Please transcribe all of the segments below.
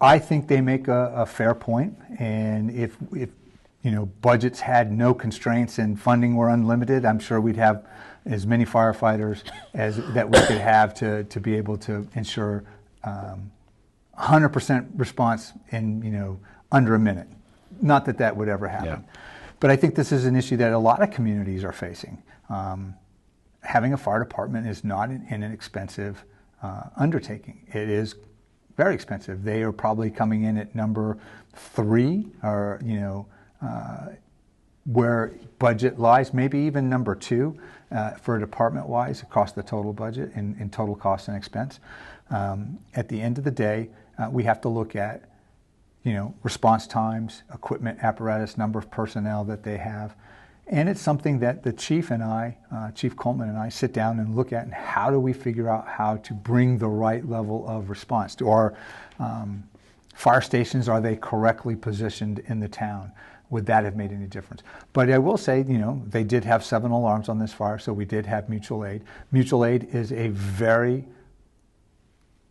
I think they make a fair point, and if budgets had no constraints and funding were unlimited, I'm sure we'd have as many firefighters as that we could have to be able to ensure 100% response in under a minute. Not that that would ever happen, Yeah. but I think this is an issue that a lot of communities are facing. Having a fire department is not an inexpensive undertaking. It is very expensive. They are probably coming in at number 3, or where budget lies, maybe even number 2 for department-wise across the total budget in total cost and expense. At the end of the day, we have to look at response times, equipment, apparatus, number of personnel that they have. And it's something that the chief and I, Chief Coleman and I, sit down and look at, and how do we figure out how to bring the right level of response to our fire stations. Are they correctly positioned in the town? Would that have made any difference? But I will say, they did have 7 alarms on this fire, so we did have mutual aid. Mutual aid is a very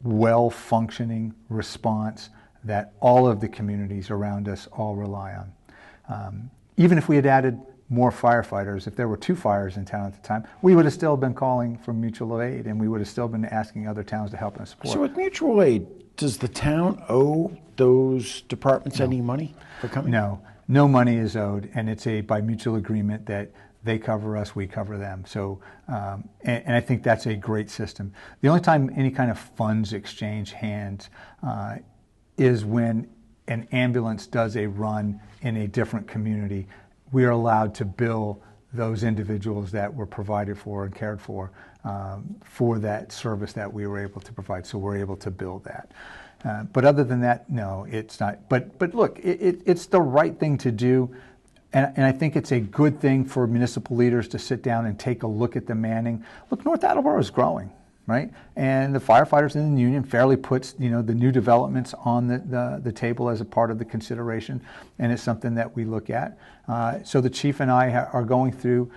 well-functioning response that all of the communities around us all rely on. Even if we had added more firefighters, if there were 2 fires in town at the time, we would have still been calling for mutual aid, and we would have still been asking other towns to help and support. So with mutual aid, does the town owe those departments any money for coming? No money is owed, and it's by mutual agreement that they cover us, we cover them. So, and I think that's a great system. The only time any kind of funds exchange hands is when an ambulance does a run in a different community. We are allowed to bill those individuals that were provided for and cared for that service that we were able to provide. So we're able to bill that. But other than that, no, it's not. But look, it's the right thing to do. And I think it's a good thing for municipal leaders to sit down and take a look at the manning. Look, North Attleboro is growing, right? And the firefighters in the union fairly puts the new developments on the table as a part of the consideration, and it's something that we look at. So the chief and I are going through.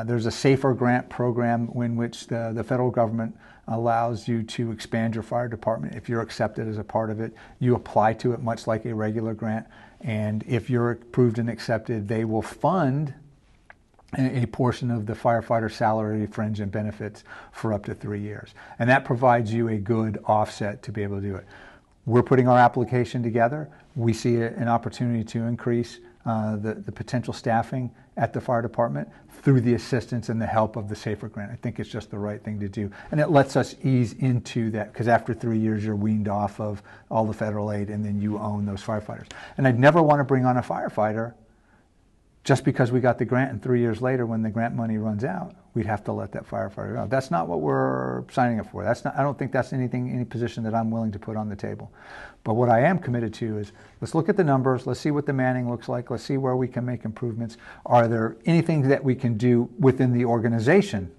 There's a SAFER grant program in which the federal government allows you to expand your fire department. If you're accepted as a part of it, you apply to it much like a regular grant. And if you're approved and accepted, they will fund a portion of the firefighter salary, fringe, and benefits for up to 3 years. And that provides you a good offset to be able to do it. We're putting our application together. We see an opportunity to increase the potential staffing at the fire department through the assistance and the help of the SAFER grant. I think it's just the right thing to do. And it lets us ease into that, because after 3 years, you're weaned off of all the federal aid, and then you own those firefighters. And I'd never want to bring on a firefighter just because we got the grant, and 3 years later, when the grant money runs out, we'd have to let that firefighter go. That's not what we're signing up for. I don't think that's any position that I'm willing to put on the table. But what I am committed to is, let's look at the numbers, let's see what the manning looks like, let's see where we can make improvements. Are there anything that we can do within the organization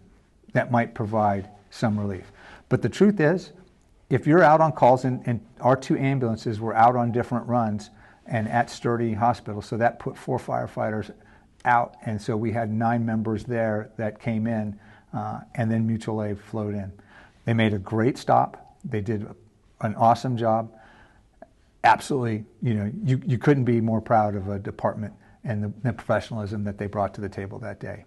that might provide some relief? But the truth is, if you're out on calls, and our 2 ambulances were out on different runs and at Sturdy Hospital, so that put 4 firefighters out, and so we had 9 members there that came in, and then mutual aid flowed in. They made a great stop. They did an awesome job. Absolutely, you couldn't be more proud of a department and the professionalism that they brought to the table that day.